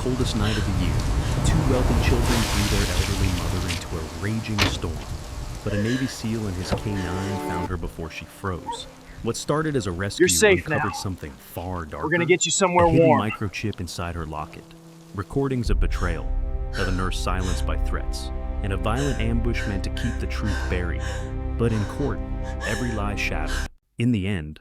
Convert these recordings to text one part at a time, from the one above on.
coldest night of the year, two wealthy children drew their elderly mother into a raging storm. But a Navy SEAL and his K9 found her before she froze. What started as a rescue You're safe uncovered now. something far darker. We're gonna get you somewhere a hidden warm. microchip inside her locket, recordings of betrayal, of a nurse silenced by threats, and a violent ambush meant to keep the truth buried. But in court, every lie shattered. In the end,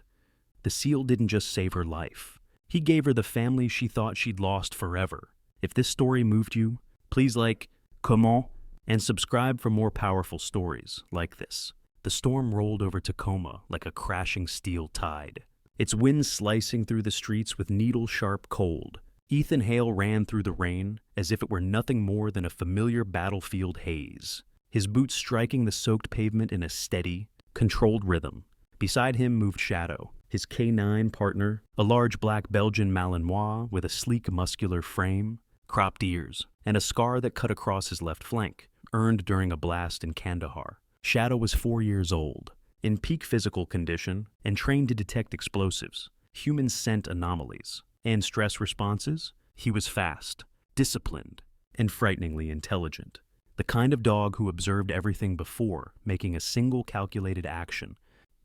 the SEAL didn't just save her life. He gave her the family she thought she'd lost forever. If this story moved you, please like, comment, and subscribe for more powerful stories like this. The storm rolled over Tacoma like a crashing steel tide, its winds slicing through the streets with needle-sharp cold. Ethan Hale ran through the rain as if it were nothing more than a familiar battlefield haze, his boots striking the soaked pavement in a steady, controlled rhythm. Beside him moved Shadow, his K9 partner, a large black Belgian Malinois with a sleek muscular frame, cropped ears, and a scar that cut across his left flank, earned during a blast in Kandahar. Shadow was 4 years old, in peak physical condition, and trained to detect explosives, human scent anomalies, and stress responses. He was fast, disciplined, and frighteningly intelligent. The kind of dog who observed everything before making a single calculated action.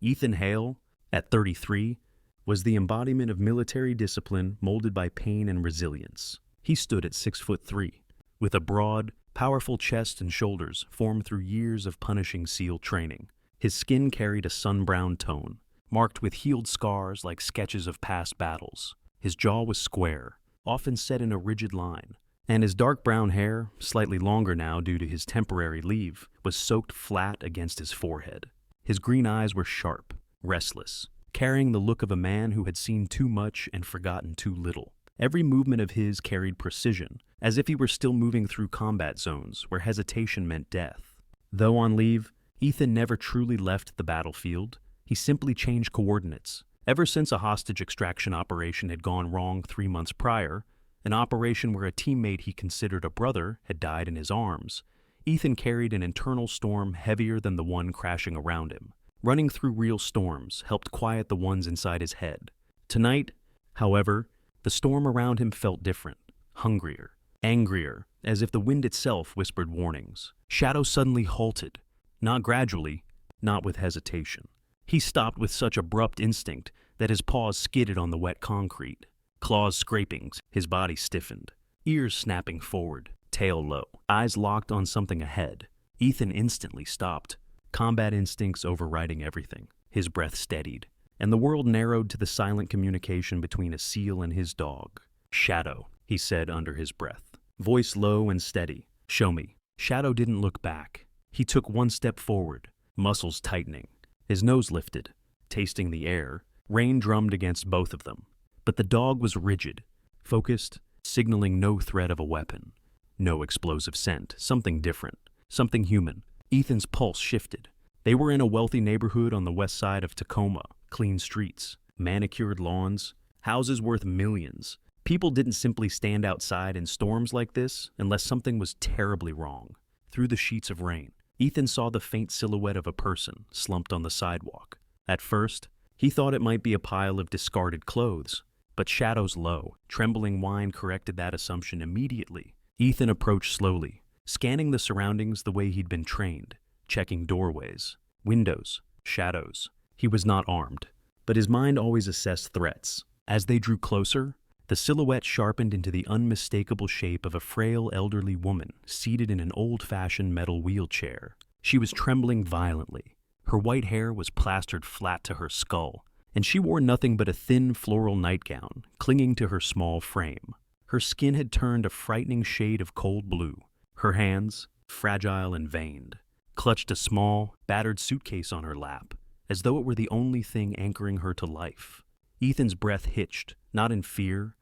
Ethan Hale, at 33, was the embodiment of military discipline molded by pain and resilience. He stood at 6'3", with a broad, powerful chest and shoulders formed through years of punishing SEAL training. His skin carried a sun-brown tone, marked with healed scars like sketches of past battles. His jaw was square, often set in a rigid line, and his dark brown hair, slightly longer now due to his temporary leave, was soaked flat against his forehead. His green eyes were sharp, restless, carrying the look of a man who had seen too much and forgotten too little. Every movement of his carried precision, as if he were still moving through combat zones where hesitation meant death. Though on leave, Ethan never truly left the battlefield. He simply changed coordinates. Ever since a hostage extraction operation had gone wrong 3 months prior, an operation where a teammate he considered a brother had died in his arms, Ethan carried an internal storm heavier than the one crashing around him. Running through real storms helped quiet the ones inside his head. Tonight, however, the storm around him felt different, hungrier, angrier, as if the wind itself whispered warnings. Shadow suddenly halted, not gradually, not with hesitation. He stopped with such abrupt instinct that his paws skidded on the wet concrete. Claws scraping, his body stiffened, ears snapping forward, tail low, eyes locked on something ahead. Ethan instantly stopped, combat instincts overriding everything. His breath steadied, and the world narrowed to the silent communication between a SEAL and his dog. "Shadow," he said under his breath, voice low and steady. "Show me." Shadow didn't look back. He took one step forward, muscles tightening, his nose lifted, tasting the air. Rain drummed against both of them. But the dog was rigid, focused, signaling no threat of a weapon. No explosive scent, something different, something human. Ethan's pulse shifted. They were in a wealthy neighborhood on the west side of Tacoma. Clean streets, manicured lawns, houses worth millions. People didn't simply stand outside in storms like this unless something was terribly wrong. Through the sheets of rain, Ethan saw the faint silhouette of a person slumped on the sidewalk. At first, he thought it might be a pile of discarded clothes, but Shadow's low, trembling whine corrected that assumption immediately. Ethan approached slowly, scanning the surroundings the way he'd been trained, checking doorways, windows, shadows. He was not armed, but his mind always assessed threats. As they drew closer, the silhouette sharpened into the unmistakable shape of a frail elderly woman seated in an old-fashioned metal wheelchair. She was trembling violently. Her white hair was plastered flat to her skull, and she wore nothing but a thin floral nightgown clinging to her small frame. Her skin had turned a frightening shade of cold blue. Her hands, fragile and veined, clutched a small, battered suitcase on her lap, as though it were the only thing anchoring her to life. Ethan's breath hitched, not in fear,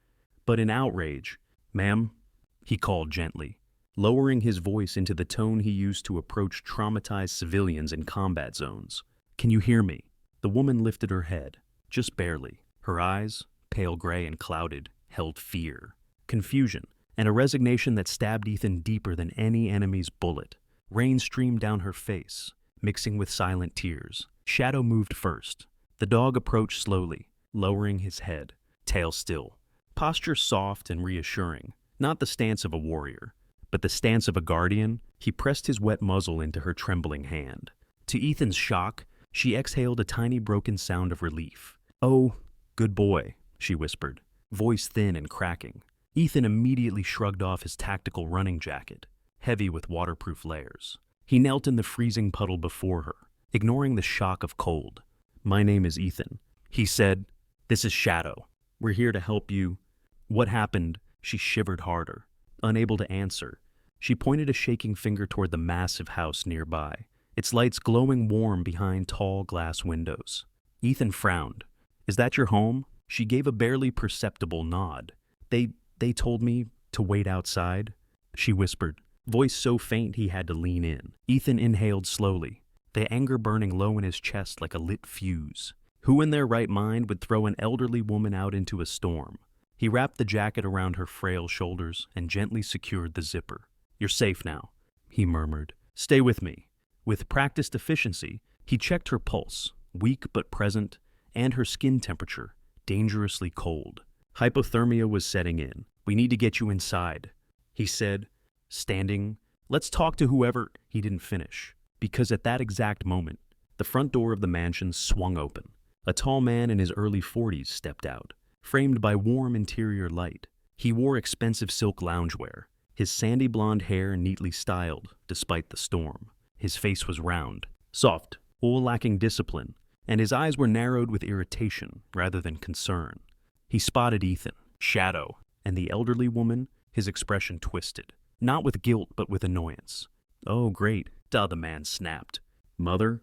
but in outrage. "Ma'am," he called gently, lowering his voice into the tone he used to approach traumatized civilians in combat zones. "Can you hear me?" The woman lifted her head, just barely. Her eyes, pale gray and clouded, held fear, confusion, and a resignation that stabbed Ethan deeper than any enemy's bullet. Rain streamed down her face, mixing with silent tears. Shadow moved first. The dog approached slowly, lowering his head, tail still, posture soft and reassuring. Not the stance of a warrior, but the stance of a guardian. He pressed his wet muzzle into her trembling hand. To Ethan's shock, she exhaled a tiny broken sound of relief. "Oh, good boy," she whispered, voice thin and cracking. Ethan immediately shrugged off his tactical running jacket, heavy with waterproof layers. He knelt in the freezing puddle before her, ignoring the shock of cold. "My name is Ethan," he said. "This is Shadow. We're here to help you." "What happened?" She shivered harder. Unable to answer, she pointed a shaking finger toward the massive house nearby, its lights glowing warm behind tall glass windows. Ethan frowned. "Is that your home?" She gave a barely perceptible nod. They told me to wait outside," she whispered, voice so faint he had to lean in. Ethan inhaled slowly, the anger burning low in his chest like a lit fuse. Who in their right mind would throw an elderly woman out into a storm? He wrapped the jacket around her frail shoulders and gently secured the zipper. "You're safe now," he murmured. "Stay with me." With practiced efficiency, he checked her pulse, weak but present, and her skin temperature, dangerously cold. Hypothermia was setting in. "We need to get you inside," he said, standing. "Let's talk to whoever—" He didn't finish, because at that exact moment, the front door of the mansion swung open. A tall man in his early 40s stepped out, framed by warm interior light. He wore expensive silk loungewear, his sandy blonde hair neatly styled despite the storm. His face was round, soft, all lacking discipline, and his eyes were narrowed with irritation rather than concern. He spotted Ethan, Shadow, and the elderly woman, his expression twisted, not with guilt but with annoyance. "Oh, great," the man snapped. "Mother,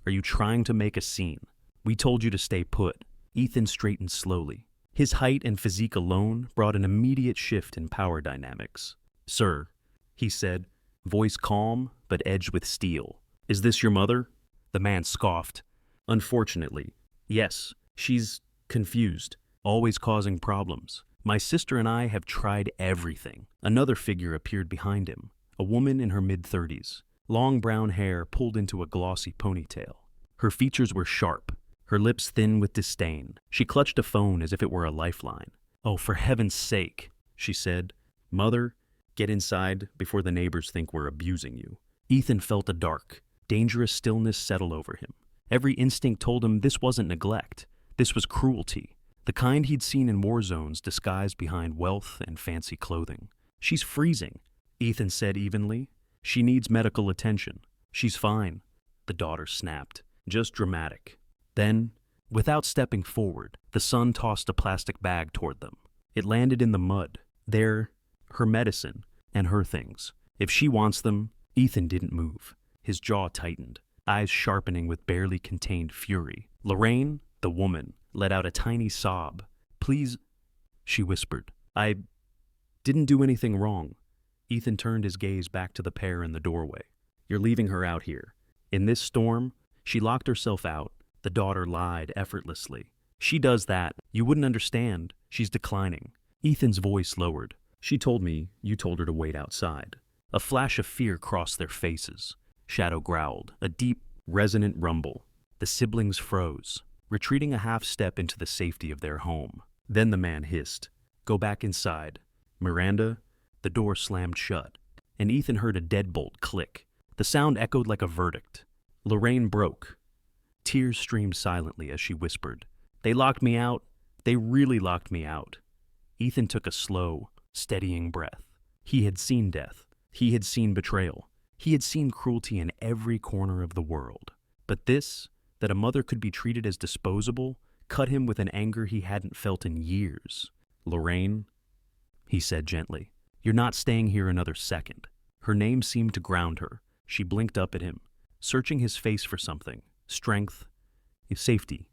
are you trying to make a scene? We told you to stay put." Ethan straightened slowly. His height and physique alone brought an immediate shift in power dynamics. "Sir," he said, voice calm but edged with steel. "Is this your mother?" The man scoffed. "Unfortunately, yes. She's confused, always causing problems. My sister and I have tried everything." Another figure appeared behind him, a woman in her mid-30s, long brown hair pulled into a glossy ponytail. Her features were sharp, her lips thin with disdain. She clutched a phone as if it were a lifeline. "Oh, for heaven's sake," she said. "Mother, get inside before the neighbors think we're abusing you." Ethan felt a dark, dangerous stillness settle over him. Every instinct told him this wasn't neglect. This was cruelty, the kind he'd seen in war zones disguised behind wealth and fancy clothing. "She's freezing," Ethan said evenly. "She needs medical attention." "She's fine," the daughter snapped, just dramatic. Then, without stepping forward, the son tossed a plastic bag toward them. It landed in the mud. There, her medicine, and her things. If she wants them. Ethan didn't move. His jaw tightened, eyes sharpening with barely contained fury. Lorraine, the woman, let out a tiny sob. "Please," she whispered. "I didn't do anything wrong." Ethan turned his gaze back to the pair in the doorway. "You're leaving her out here. In this storm, she locked herself out." The daughter lied effortlessly. "She does that. You wouldn't understand. She's declining." Ethan's voice lowered. "She told me you told her to wait outside." A flash of fear crossed their faces. Shadow growled, a deep, resonant rumble. The siblings froze, retreating a half step into the safety of their home. Then the man hissed, "Go back inside." "Miranda." The door slammed shut, and Ethan heard a deadbolt click. The sound echoed like a verdict. Lorraine broke. Tears streamed silently as she whispered, "They locked me out. They really locked me out." Ethan took a slow, steadying breath. He had seen death. He had seen betrayal. He had seen cruelty in every corner of the world. But this, that a mother could be treated as disposable, cut him with an anger he hadn't felt in years. "Lorraine," he said gently, "you're not staying here another second." Her name seemed to ground her. She blinked up at him, searching his face for something. Strength, safety,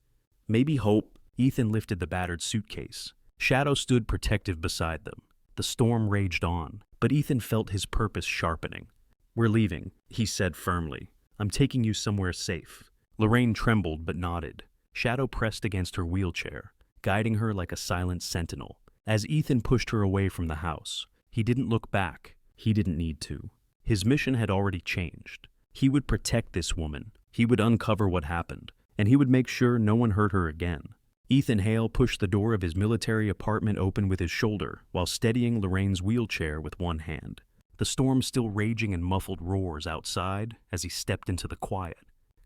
maybe hope. Ethan lifted the battered suitcase. Shadow stood protective beside them. The storm raged on, but Ethan felt his purpose sharpening. "We're leaving," he said firmly. "I'm taking you somewhere safe." Lorraine trembled but nodded. Shadow pressed against her wheelchair, guiding her like a silent sentinel. As Ethan pushed her away from the house, he didn't look back. He didn't need to. His mission had already changed. He would protect this woman. He would uncover what happened, and he would make sure no one hurt her again. Ethan Hale pushed the door of his military apartment open with his shoulder while steadying Lorraine's wheelchair with one hand. The storm still raging in muffled roars outside as he stepped into the quiet,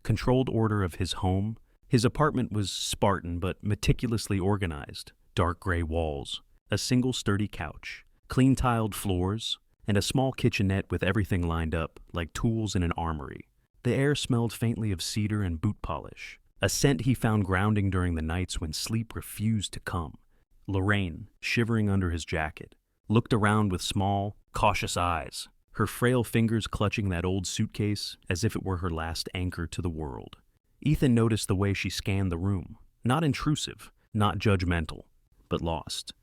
controlled order of his home. His apartment was Spartan but meticulously organized. Dark gray walls, a single sturdy couch, clean tiled floors, and a small kitchenette with everything lined up like tools in an armory. The air smelled faintly of cedar and boot polish, a scent he found grounding during the nights when sleep refused to come. Lorraine, shivering under his jacket, looked around with small, cautious eyes, her frail fingers clutching that old suitcase as if it were her last anchor to the world. Ethan noticed the way she scanned the room, not intrusive, not judgmental, but lost.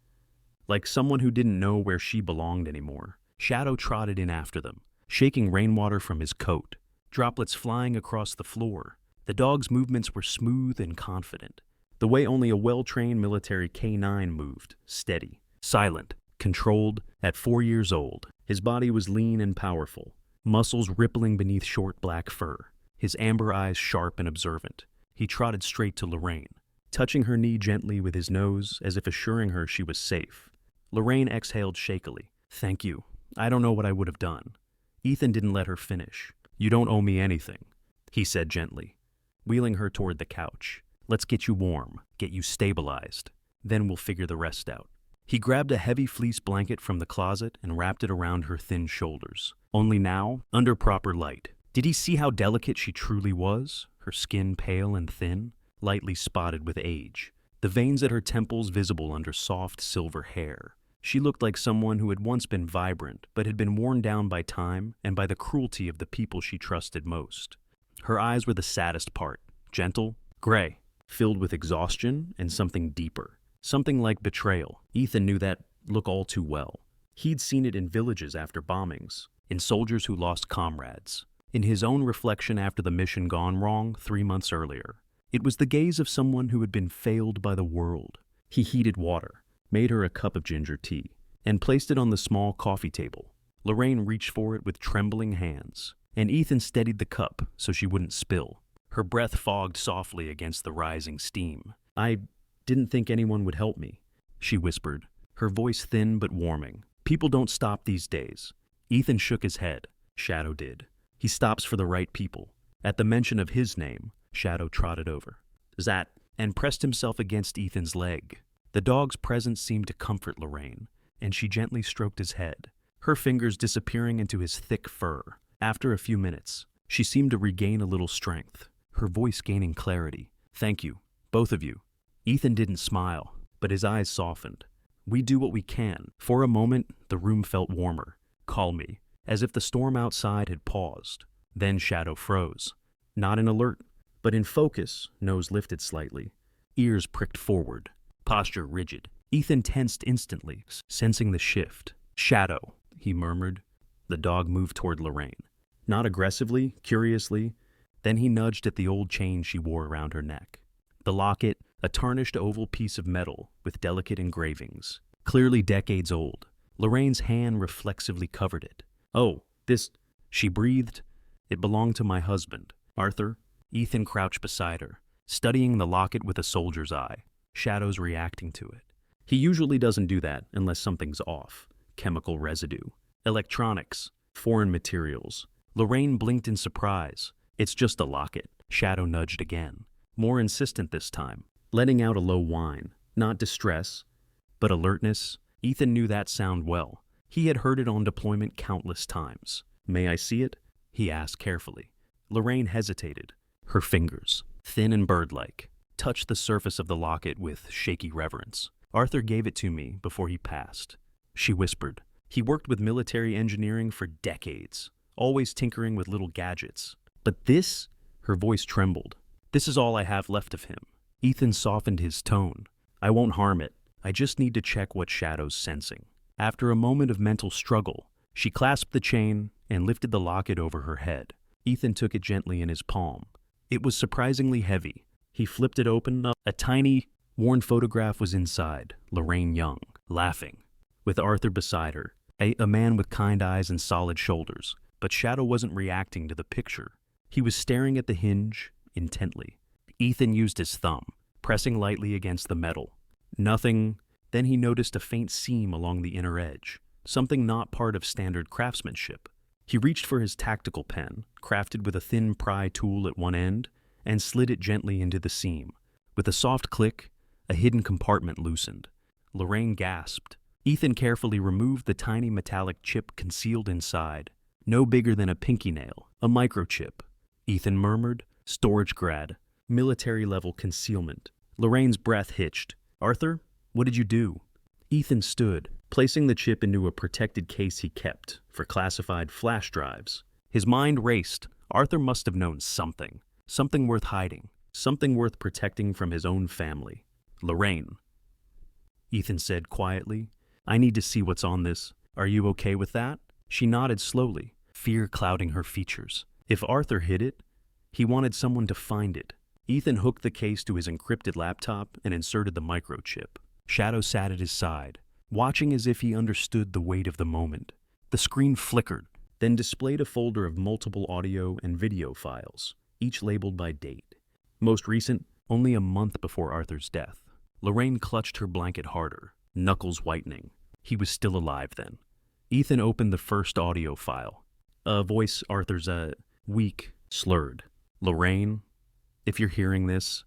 Like someone who didn't know where she belonged anymore, Shadow trotted in after them, shaking rainwater from his coat, droplets flying across the floor. The dog's movements were smooth and confident, the way only a well-trained military K9 moved, steady, silent, controlled. At 4 years old, his body was lean and powerful, muscles rippling beneath short black fur, his amber eyes sharp and observant. He trotted straight to Lorraine, touching her knee gently with his nose as if assuring her she was safe. Lorraine exhaled shakily. "Thank you. I don't know what I would have done." Ethan didn't let her finish. "You don't owe me anything," he said gently, wheeling her toward the couch. "Let's get you warm, get you stabilized. Then we'll figure the rest out." He grabbed a heavy fleece blanket from the closet and wrapped it around her thin shoulders. Only now, under proper light, did he see how delicate she truly was, her skin pale and thin, lightly spotted with age, the veins at her temples visible under soft silver hair. She looked like someone who had once been vibrant but had been worn down by time and by the cruelty of the people she trusted most. Her eyes were the saddest part, gentle, gray, filled with exhaustion and something deeper, something like betrayal. Ethan knew that look all too well. He'd seen it in villages after bombings, in soldiers who lost comrades, in his own reflection after the mission gone wrong 3 months earlier. It was the gaze of someone who had been failed by the world. He heated water, made her a cup of ginger tea, and placed it on the small coffee table. Lorraine reached for it with trembling hands, and Ethan steadied the cup so she wouldn't spill. Her breath fogged softly against the rising steam. "I didn't think anyone would help me," she whispered, her voice thin but warming. "People don't stop these days." Ethan shook his head. Shadow did. "He stops for the right people." At the mention of his name, Shadow trotted over. "Zat," and pressed himself against Ethan's leg. The dog's presence seemed to comfort Lorraine, and she gently stroked his head, her fingers disappearing into his thick fur. After a few minutes, she seemed to regain a little strength, her voice gaining clarity. "Thank you, both of you." Ethan didn't smile, but his eyes softened. "We do what we can." For a moment, the room felt warmer, calmly, as if the storm outside had paused. Then Shadow froze, not in alert, but in focus, nose lifted slightly, ears pricked forward, posture rigid. Ethan tensed instantly, sensing the shift. "Shadow," he murmured. The dog moved toward Lorraine, not aggressively, curiously. Then he nudged at the old chain she wore around her neck. The locket, a tarnished oval piece of metal with delicate engravings, clearly decades old. Lorraine's hand reflexively covered it. "Oh, this," she breathed. "It belonged to my husband, Arthur." Ethan crouched beside her, studying the locket with a soldier's eye, Shadow's reacting to it. He usually doesn't do that unless something's off. Chemical residue, electronics, foreign materials. Lorraine blinked in surprise. "It's just a locket." Shadow nudged again, more insistent this time, letting out a low whine. Not distress, but alertness. Ethan knew that sound well. He had heard it on deployment countless times. "May I see it?" he asked carefully. Lorraine hesitated. Her fingers, thin and bird-like, touched the surface of the locket with shaky reverence. "Arthur gave it to me before he passed," she whispered. "He worked with military engineering for decades, always tinkering with little gadgets. But this," her voice trembled, "this is all I have left of him." Ethan softened his tone. "I won't harm it. I just need to check what Shadow's sensing." After a moment of mental struggle, she clasped the chain and lifted the locket over her head. Ethan took it gently in his palm. It was surprisingly heavy. He flipped it open. A tiny, worn photograph was inside, Lorraine young, laughing, with Arthur beside her, a man with kind eyes and solid shoulders. But Shadow wasn't reacting to the picture. He was staring at the hinge intently. Ethan used his thumb, pressing lightly against the metal. Nothing. Then he noticed a faint seam along the inner edge, something not part of standard craftsmanship. He reached for his tactical pen, crafted with a thin pry tool at one end, and slid it gently into the seam. With a soft click, a hidden compartment loosened. Lorraine gasped. Ethan carefully removed the tiny metallic chip concealed inside, no bigger than a pinky nail, a microchip. Ethan murmured, "Storage grad, military-level concealment." Lorraine's breath hitched. "Arthur, what did you do?" Ethan stood, placing the chip into a protected case he kept for classified flash drives. His mind raced. Arthur must have known something worth hiding, something worth protecting from his own family. "Lorraine," Ethan said quietly, "I need to see what's on this. Are you okay with that?" She nodded slowly, fear clouding her features. If Arthur hid it, he wanted someone to find it. Ethan hooked the case to his encrypted laptop and inserted the microchip. Shadow sat at his side, watching as if he understood the weight of the moment. The screen flickered, then displayed a folder of multiple audio and video files, each labeled by date. Most recent, only a month before Arthur's death. Lorraine clutched her blanket harder, knuckles whitening. He was still alive then. Ethan opened the first audio file. A voice, Arthur's weak, slurred. "Lorraine, if you're hearing this,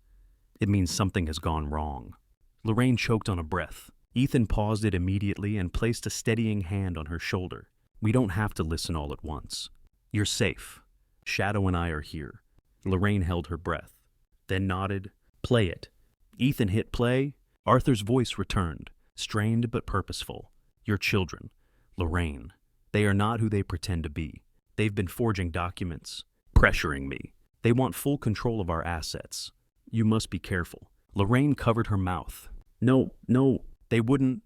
it means something has gone wrong." Lorraine choked on a breath. Ethan paused it immediately and placed a steadying hand on her shoulder. "We don't have to listen all at once. You're safe. Shadow and I are here." Lorraine held her breath, then nodded. "Play it." Ethan hit play. Arthur's voice returned, strained but purposeful. "Your children, Lorraine, they are not who they pretend to be. They've been forging documents, pressuring me. They want full control of our assets. You must be careful." Lorraine covered her mouth. No, they wouldn't."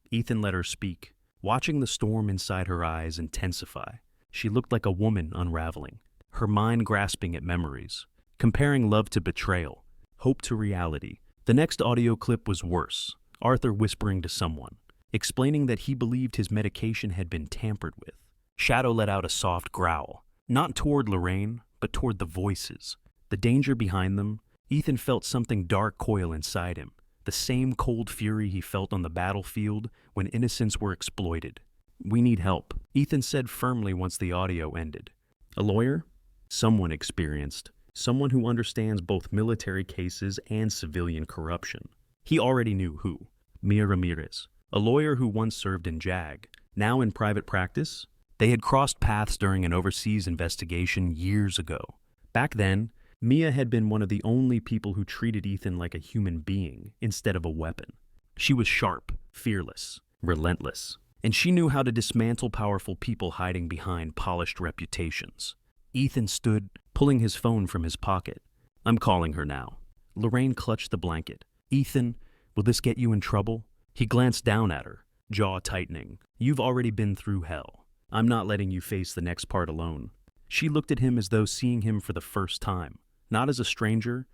Ethan let her speak, watching the storm inside her eyes intensify. She looked like a woman unraveling, her mind grasping at memories, comparing love to betrayal, hope to reality. The next audio clip was worse. Arthur whispering to someone, explaining that he believed his medication had been tampered with. Shadow let out a soft growl, not toward Lorraine, but toward the voices. The danger behind them. Ethan felt something dark coil inside him, the same cold fury he felt on the battlefield when innocents were exploited. "We need help," Ethan said firmly once the audio ended. "A lawyer? Someone experienced. Someone who understands both military cases and civilian corruption." He already knew who. Mia Ramirez, a lawyer who once served in JAG, now in private practice. They had crossed paths during an overseas investigation years ago. Back then, Mia had been one of the only people who treated Ethan like a human being instead of a weapon. She was sharp, fearless, relentless, and she knew how to dismantle powerful people hiding behind polished reputations. Ethan stood, pulling his phone from his pocket. "I'm calling her now." Lorraine clutched the blanket. "Ethan, will this get you in trouble?" He glanced down at her, jaw tightening. "You've already been through hell. I'm not letting you face the next part alone." She looked at him as though seeing him for the first time, not as a stranger,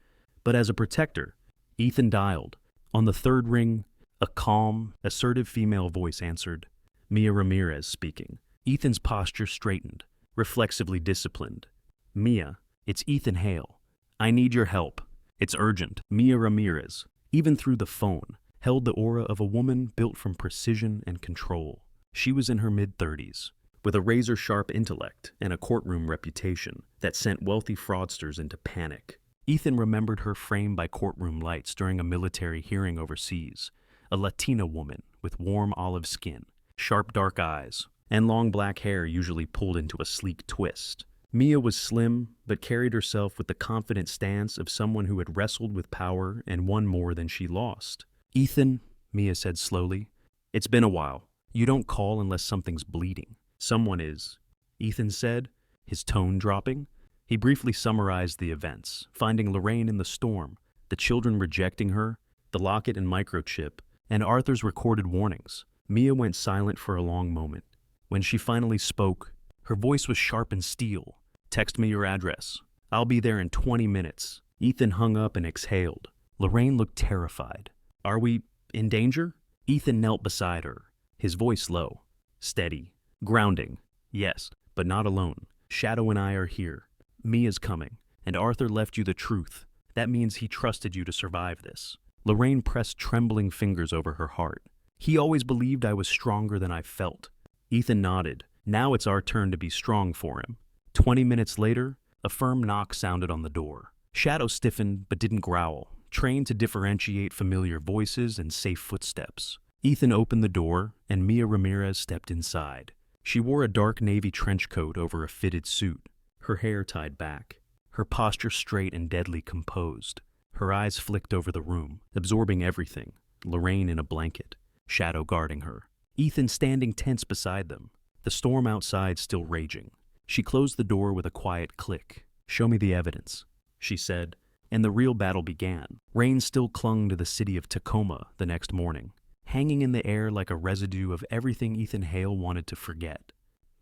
but as a protector. Ethan dialed. On the third ring, a calm, assertive female voice answered. Mia Ramirez speaking. Ethan's posture straightened, reflexively disciplined. "Mia, it's Ethan Hale. I need your help. It's urgent." Mia Ramirez, even through the phone, held the aura of a woman built from precision and control. She was in her mid-30s, with a razor-sharp intellect and a courtroom reputation that sent wealthy fraudsters into panic. Ethan remembered her framed by courtroom lights during a military hearing overseas, a Latina woman with warm olive skin, sharp dark eyes, and long black hair usually pulled into a sleek twist. Mia was slim, but carried herself with the confident stance of someone who had wrestled with power and won more than she lost. "Ethan," Mia said slowly, "it's been a while. You don't call unless something's bleeding." "Someone is," Ethan said, his tone dropping. He briefly summarized the events, finding Lorraine in the storm, the children rejecting her, the locket and microchip, and Arthur's recorded warnings. Mia went silent for a long moment. When she finally spoke, her voice was sharp and steel. "Text me your address. I'll be there in 20 minutes. Ethan hung up and exhaled. Lorraine looked terrified. "Are we in danger?" Ethan knelt beside her, his voice low, steady, grounding. "Yes, but not alone. Shadow and I are here. Mia's coming, and Arthur left you the truth. That means he trusted you to survive this. Lorraine pressed trembling fingers over her heart. He always believed I was stronger than I felt. Ethan nodded. Now it's our turn to be strong for him. 20 minutes later, a firm knock sounded on the door. Shadow stiffened but didn't growl, trained to differentiate familiar voices and safe footsteps. Ethan opened the door, and Mia Ramirez stepped inside. She wore a dark navy trench coat over a fitted suit, her hair tied back, her posture straight and deadly composed. Her eyes flicked over the room, absorbing everything. Lorraine in a blanket, Shadow guarding her, Ethan standing tense beside them, the storm outside still raging. She closed the door with a quiet click. "Show me the evidence," she said, and the real battle began. Rain still clung to the city of Tacoma the next morning, hanging in the air like a residue of everything Ethan Hale wanted to forget.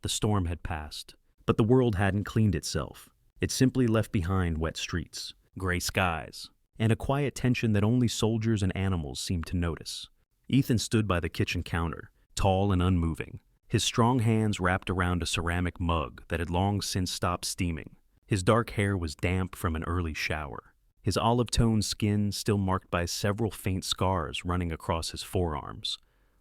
The storm had passed, but the world hadn't cleaned itself. It simply left behind wet streets, gray skies, and a quiet tension that only soldiers and animals seemed to notice. Ethan stood by the kitchen counter, tall and unmoving, his strong hands wrapped around a ceramic mug that had long since stopped steaming. His dark hair was damp from an early shower, his olive-toned skin still marked by several faint scars running across his forearms,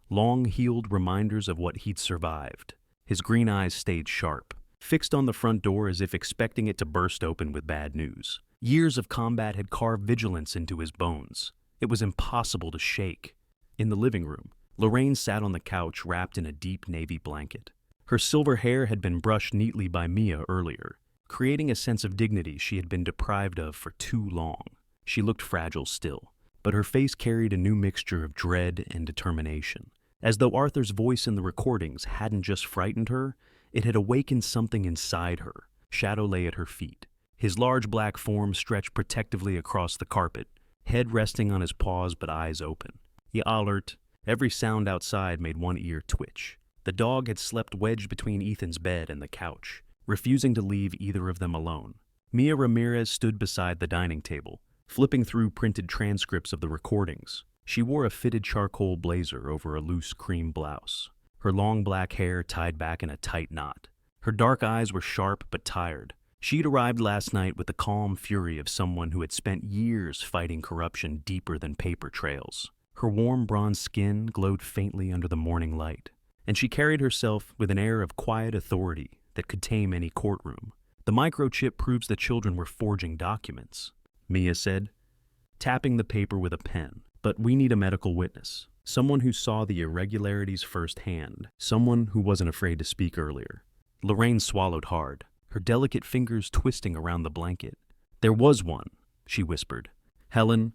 long-healed reminders of what he'd survived. His green eyes stayed sharp, fixed on the front door as if expecting it to burst open with bad news. Years of combat had carved vigilance into his bones. It was impossible to shake. In the living room, Lorraine sat on the couch wrapped in a deep navy blanket. Her silver hair had been brushed neatly by Mia earlier, creating a sense of dignity she had been deprived of for too long. She looked fragile still, but her face carried a new mixture of dread and determination. As though Arthur's voice in the recordings hadn't just frightened her, it had awakened something inside her. Shadow lay at her feet, his large black form stretched protectively across the carpet, head resting on his paws but eyes open. Alert. Every sound outside made one ear twitch. The dog had slept wedged between Ethan's bed and the couch, refusing to leave either of them alone. Mia Ramirez stood beside the dining table, flipping through printed transcripts of the recordings. She wore a fitted charcoal blazer over a loose cream blouse, her long black hair tied back in a tight knot. Her dark eyes were sharp but tired. She'd arrived last night with the calm fury of someone who had spent years fighting corruption deeper than paper trails. Her warm bronze skin glowed faintly under the morning light, and she carried herself with an air of quiet authority that could tame any courtroom. "The microchip proves the children were forging documents," Mia said, tapping the paper with a pen. "But we need a medical witness, someone who saw the irregularities firsthand, someone who wasn't afraid to speak earlier." Lorraine swallowed hard, her delicate fingers twisting around the blanket. "There was one," she whispered. Helen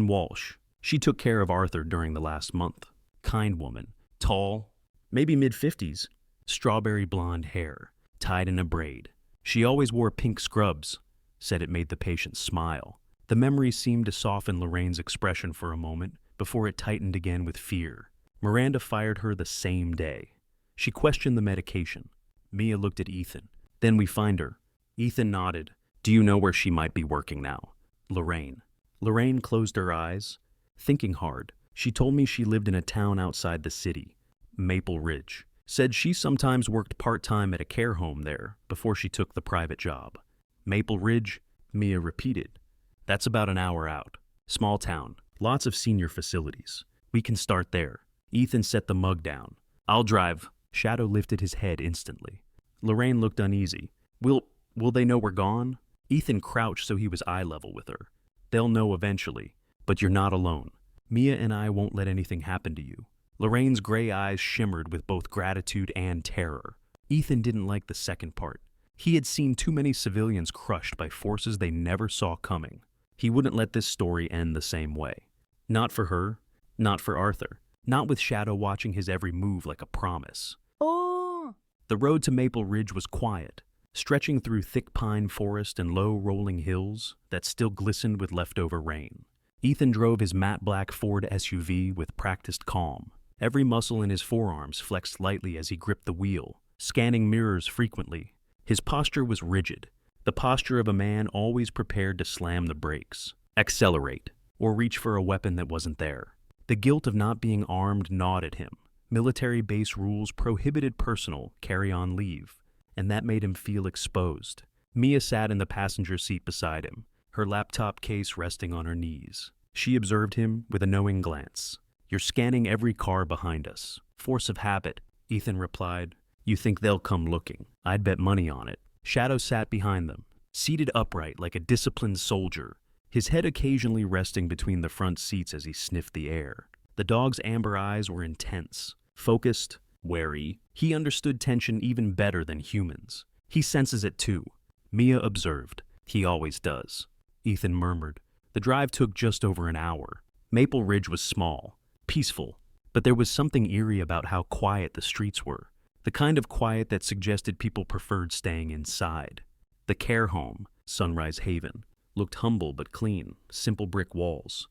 Walsh. She took care of Arthur during the last month. Kind woman, tall, maybe mid-50s, strawberry blonde hair, tied in a braid. She always wore pink scrubs, said it made the patient smile. The memory seemed to soften Lorraine's expression for a moment before it tightened again with fear. Miranda fired her the same day. She questioned the medication. Mia looked at Ethan. "Then we find her." Ethan nodded. "Do you know where she might be working now?" Lorraine. Lorraine closed her eyes, thinking hard. "She told me she lived in a town outside the city, Maple Ridge. Said she sometimes worked part-time at a care home there before she took the private job." "Maple Ridge?" Mia repeated. "That's about an hour out. Small town, lots of senior facilities. We can start there." Ethan set the mug down. "I'll drive." Shadow lifted his head instantly. Lorraine looked uneasy. Will they know we're gone?" Ethan crouched so he was eye level with her. "They'll know eventually. But you're not alone. Mia and I won't let anything happen to you." Lorraine's gray eyes shimmered with both gratitude and terror. Ethan didn't like the second part. He had seen too many civilians crushed by forces they never saw coming. He wouldn't let this story end the same way. Not for her, not for Arthur, not with Shadow watching his every move like a promise. Oh! The road to Maple Ridge was quiet, stretching through thick pine forest and low rolling hills that still glistened with leftover rain. Ethan drove his matte black Ford SUV with practiced calm. Every muscle in his forearms flexed lightly as he gripped the wheel, scanning mirrors frequently. His posture was rigid, the posture of a man always prepared to slam the brakes, accelerate, or reach for a weapon that wasn't there. The guilt of not being armed gnawed at him. Military base rules prohibited personal carry-on leave, and that made him feel exposed. Mia sat in the passenger seat beside him, her laptop case resting on her knees. She observed him with a knowing glance. "You're scanning every car behind us." "Force of habit," Ethan replied. "You think they'll come looking? I'd bet money on it." Shadow sat behind them, seated upright like a disciplined soldier, his head occasionally resting between the front seats as he sniffed the air. The dog's amber eyes were intense, focused, wary. He understood tension even better than humans. "He senses it too," Mia observed. "He always does," Ethan murmured. The drive took just over an hour. Maple Ridge was small, peaceful, but there was something eerie about how quiet the streets were. The kind of quiet that suggested people preferred staying inside. The care home, Sunrise Haven, looked humble but clean, simple brick walls.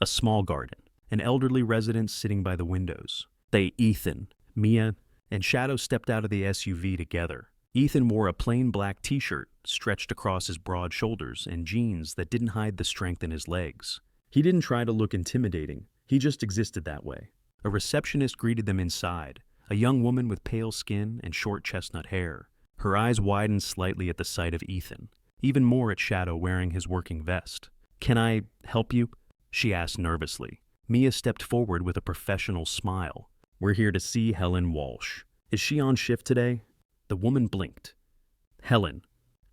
A small garden, an elderly resident sitting by the windows. Ethan, Mia, and Shadow stepped out of the SUV together. Ethan wore a plain black t-shirt stretched across his broad shoulders and jeans that didn't hide the strength in his legs. He didn't try to look intimidating, he just existed that way. A receptionist greeted them inside, a young woman with pale skin and short chestnut hair. Her eyes widened slightly at the sight of Ethan, even more at Shadow wearing his working vest. "Can I help you?" she asked nervously. Mia stepped forward with a professional smile. "We're here to see Helen Walsh. Is she on shift today?" The woman blinked. "Helen."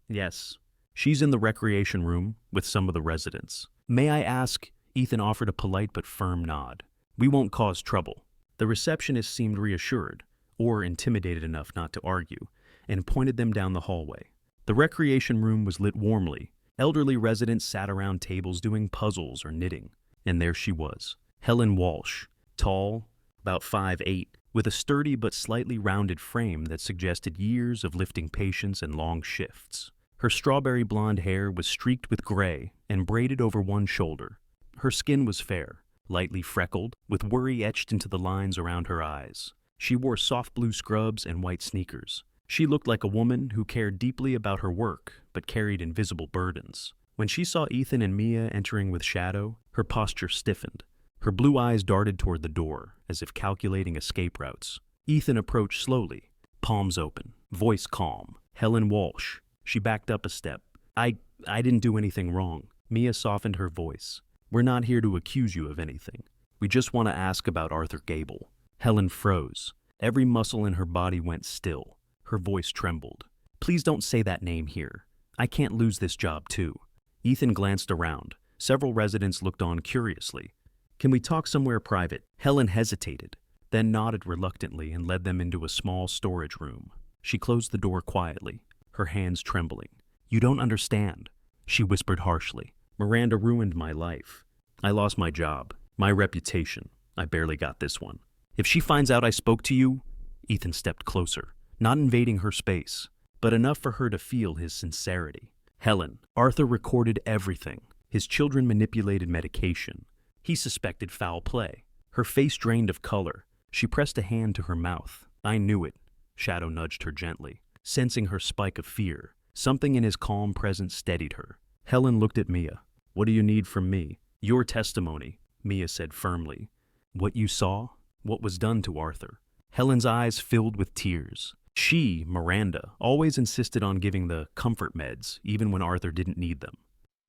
"Yes. She's in the recreation room with some of the residents." "May I ask?" Ethan offered a polite but firm nod. "We won't cause trouble." The receptionist seemed reassured, or intimidated enough not to argue, and pointed them down the hallway. The recreation room was lit warmly. Elderly residents sat around tables doing puzzles or knitting. And there she was, Helen Walsh, tall, about 5'8", with a sturdy but slightly rounded frame that suggested years of lifting patients and long shifts. Her strawberry blonde hair was streaked with gray and braided over one shoulder. Her skin was fair, lightly freckled, with worry etched into the lines around her eyes. She wore soft blue scrubs and white sneakers. She looked like a woman who cared deeply about her work, but carried invisible burdens. When she saw Ethan and Mia entering with Shadow, her posture stiffened. Her blue eyes darted toward the door, as if calculating escape routes. Ethan approached slowly, palms open, voice calm. "Helen Walsh." She backed up a step. I didn't do anything wrong." Mia softened her voice. "We're not here to accuse you of anything. We just want to ask about Arthur Gable." Helen froze. Every muscle in her body went still. Her voice trembled. "Please don't say that name here. I can't lose this job too." Ethan glanced around. Several residents looked on curiously. "Can we talk somewhere private?" Helen hesitated, then nodded reluctantly and led them into a small storage room. She closed the door quietly, her hands trembling. "You don't understand," she whispered harshly. "Miranda ruined my life. I lost my job, my reputation. I barely got this one. If she finds out I spoke to you..." Ethan stepped closer, not invading her space, but enough for her to feel his sincerity. "Helen, Arthur recorded everything. His children manipulated medication. He suspected foul play." Her face drained of color. She pressed a hand to her mouth. "I knew it." Shadow nudged her gently, sensing her spike of fear. Something in his calm presence steadied her. Helen looked at Mia. "What do you need from me?" "Your testimony," Mia said firmly. "What you saw? What was done to Arthur?" Helen's eyes filled with tears. She, Miranda, always insisted on giving the comfort meds, even when Arthur didn't need them.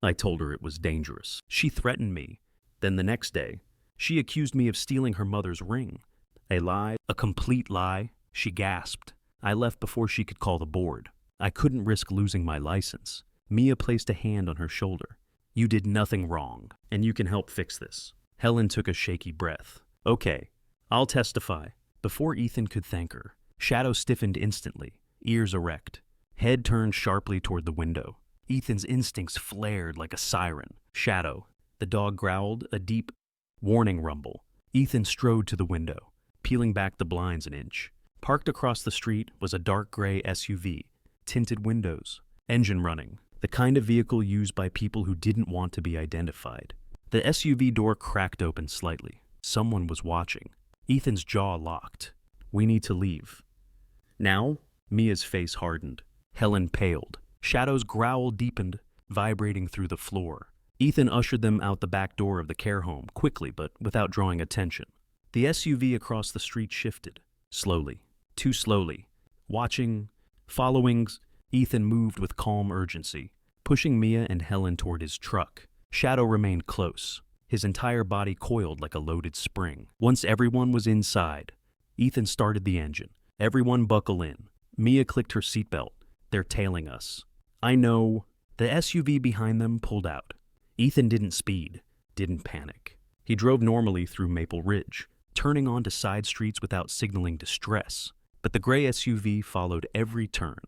I told her it was dangerous. She threatened me. Then the next day, she accused me of stealing her mother's ring. A lie, a complete lie. She gasped. I left before she could call the board. I couldn't risk losing my license. Mia placed a hand on her shoulder. "You did nothing wrong, and you can help fix this." Helen took a shaky breath. "Okay, I'll testify." Before Ethan could thank her, Shadow stiffened instantly, ears erect, head turned sharply toward the window. Ethan's instincts flared like a siren. "Shadow." The dog growled, a deep, warning rumble. Ethan strode to the window, peeling back the blinds an inch. Parked across the street was a dark gray SUV, tinted windows, engine running, the kind of vehicle used by people who didn't want to be identified. The SUV door cracked open slightly. Someone was watching. Ethan's jaw locked. "We need to leave." "Now?" Mia's face hardened. Helen paled. Shadow's growl deepened, vibrating through the floor. Ethan ushered them out the back door of the care home, quickly but without drawing attention. The SUV across the street shifted, slowly, too slowly. Following, Ethan moved with calm urgency. pushing Mia and Helen toward his truck. Shadow remained close, his entire body coiled like a loaded spring. Once everyone was inside, Ethan started the engine. Everyone buckle in. Mia clicked her seatbelt. They're tailing us. I know. The SUV behind them pulled out. Ethan didn't speed, didn't panic. He drove normally through Maple Ridge, turning onto side streets without signaling distress. But the gray SUV followed every turn.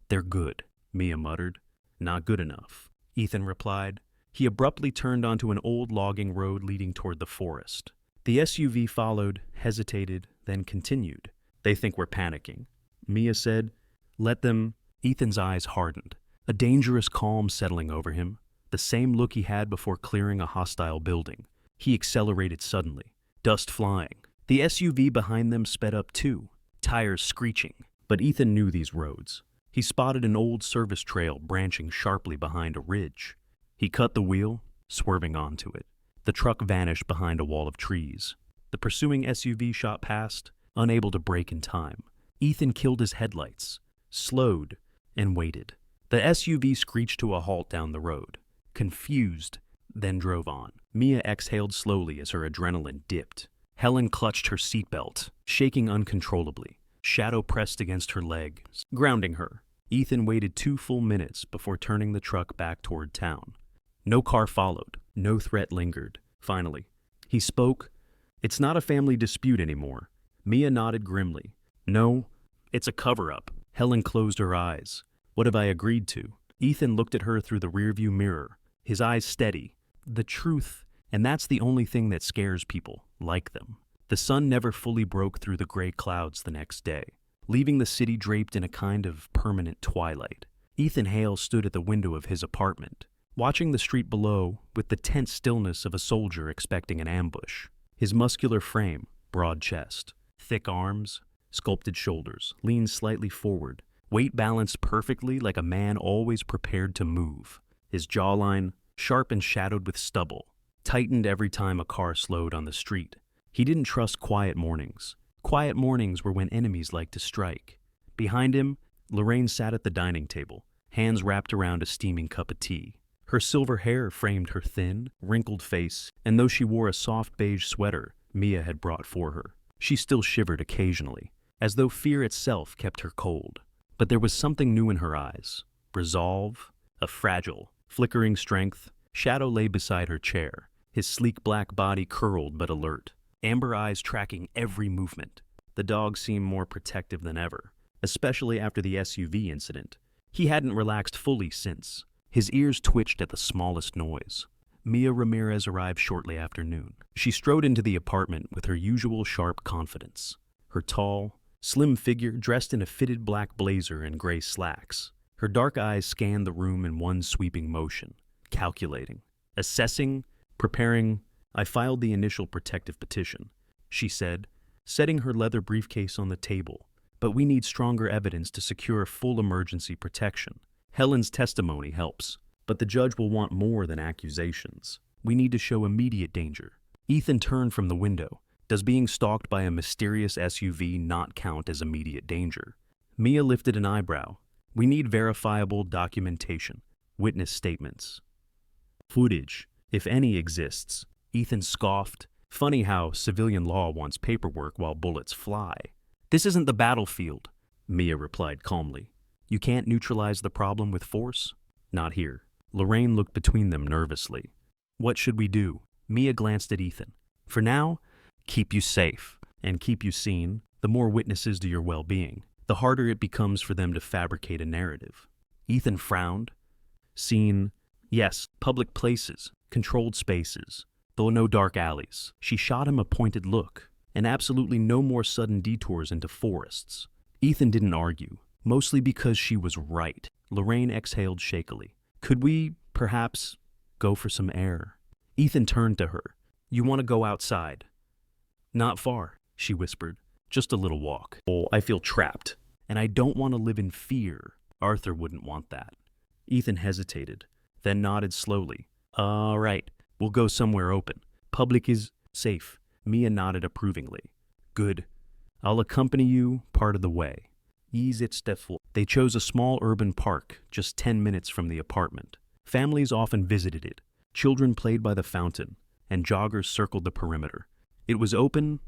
They're good, Mia muttered. Not good enough, Ethan replied. He abruptly turned onto an old logging road leading toward the forest. The SUV followed, hesitated, then continued. They think we're panicking, Mia said. Let them. Ethan's eyes hardened, a dangerous calm settling over him, the same look he had before clearing a hostile building. He accelerated suddenly, dust flying. The SUV behind them sped up too, tires screeching. But Ethan knew these roads. He spotted an old service trail branching sharply behind a ridge. He cut the wheel, swerving onto it. The truck vanished behind a wall of trees. The pursuing SUV shot past, unable to brake in time. Ethan killed his headlights, slowed, and waited. The SUV screeched to a halt down the road, confused, then drove on. Mia exhaled slowly as her adrenaline dipped. Helen clutched her seatbelt, shaking uncontrollably. Shadow pressed against her leg, grounding her. Ethan waited 2 full minutes before turning the truck back toward town. No car followed. No threat lingered. Finally, he spoke. It's not a family dispute anymore. Mia nodded grimly. No, it's a cover-up. Helen closed her eyes. What have I agreed to? Ethan looked at her through the rearview mirror, his eyes steady. The truth, and that's the only thing that scares people, like them. The sun never fully broke through the gray clouds the next day, leaving the city draped in a kind of permanent twilight. Ethan Hale stood at the window of his apartment, watching the street below with the tense stillness of a soldier expecting an ambush. His muscular frame, broad chest, thick arms, sculpted shoulders, leaned slightly forward, weight balanced perfectly like a man always prepared to move. His jawline, sharp and shadowed with stubble, tightened every time a car slowed on the street. He didn't trust quiet mornings. Quiet mornings were when enemies liked to strike. Behind him, Lorraine sat at the dining table, hands wrapped around a steaming cup of tea. Her silver hair framed her thin, wrinkled face, and though she wore a soft beige sweater Mia had brought for her, she still shivered occasionally, as though fear itself kept her cold. But there was something new in her eyes. Resolve, a fragile, flickering strength. Shadow lay beside her chair, his sleek black body curled but alert, amber eyes tracking every movement. The dog seemed more protective than ever, especially after the SUV incident. He hadn't relaxed fully since. His ears twitched at the smallest noise. Mia Ramirez arrived shortly after noon. She strode into the apartment with her usual sharp confidence. Her tall, slim figure dressed in a fitted black blazer and gray slacks. Her dark eyes scanned the room in one sweeping motion, calculating, assessing, preparing. I filed the initial protective petition, she said, setting her leather briefcase on the table. But we need stronger evidence to secure full emergency protection. Helen's testimony helps, but the judge will want more than accusations. We need to show immediate danger. Ethan turned from the window. Does being stalked by a mysterious SUV not count as immediate danger? Mia lifted an eyebrow. We need verifiable documentation, witness statements. Footage, if any, exists. Ethan scoffed. Funny how civilian law wants paperwork while bullets fly. This isn't the battlefield, Mia replied calmly. You can't neutralize the problem with force? Not here. Lorraine looked between them nervously. What should we do? Mia glanced at Ethan. For now, keep you safe and keep you seen. The more witnesses to your well-being, the harder it becomes for them to fabricate a narrative. Ethan frowned. Seen, yes, public places, controlled spaces, though no dark alleys. She shot him a pointed look, and absolutely no more sudden detours into forests. Ethan didn't argue, mostly because she was right. Lorraine exhaled shakily. Could we, perhaps, go for some air? Ethan turned to her. You want to go outside? Not far, she whispered. Just a little walk. Oh, I feel trapped, and I don't want to live in fear. Arthur wouldn't want that. Ethan hesitated, then nodded slowly. All right, we'll go somewhere open. Public is safe. Mia nodded approvingly. Good. I'll accompany you part of the way. Ease it step. They chose a small urban park just 10 minutes from the apartment. Families often visited it. Children played by the fountain, and joggers circled the perimeter. It was open,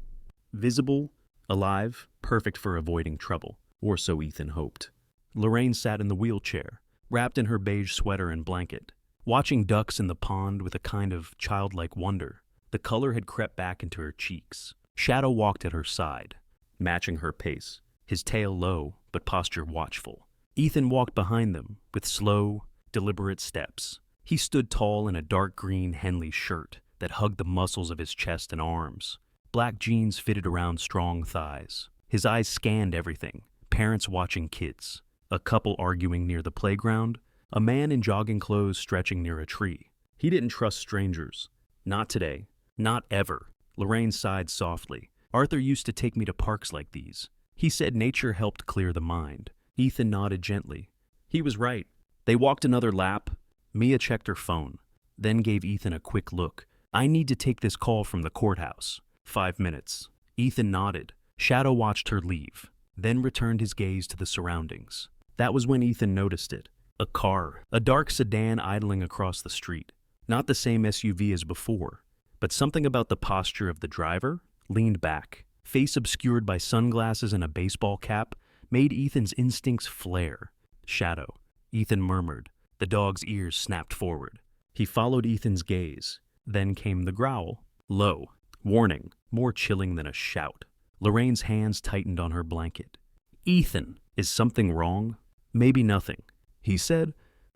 visible, alive, perfect for avoiding trouble, or so Ethan hoped. Lorraine sat in the wheelchair, wrapped in her beige sweater and blanket, watching ducks in the pond with a kind of childlike wonder. The color had crept back into her cheeks. Shadow walked at her side, matching her pace, his tail low but posture watchful. Ethan walked behind them with slow, deliberate steps. He stood tall in a dark green Henley shirt that hugged the muscles of his chest and arms. Black jeans fitted around strong thighs. His eyes scanned everything, parents watching kids, a couple arguing near the playground, a man in jogging clothes stretching near a tree. He didn't trust strangers. Not today. Not ever. Lorraine sighed softly. Arthur used to take me to parks like these. He said nature helped clear the mind. Ethan nodded gently. He was right. They walked another lap. Mia checked her phone, then gave Ethan a quick look. I need to take this call from the courthouse. 5 minutes. Ethan nodded. Shadow watched her leave, then returned his gaze to the surroundings. That was when Ethan noticed it. A car, a dark sedan idling across the street. Not the same SUV as before, but something about the posture of the driver, leaned back, face obscured by sunglasses and a baseball cap, made Ethan's instincts flare. Shadow, Ethan murmured. The dog's ears snapped forward. He followed Ethan's gaze. Then came the growl. Low. Warning. More chilling than a shout. Lorraine's hands tightened on her blanket. Ethan, is something wrong? Maybe nothing, he said,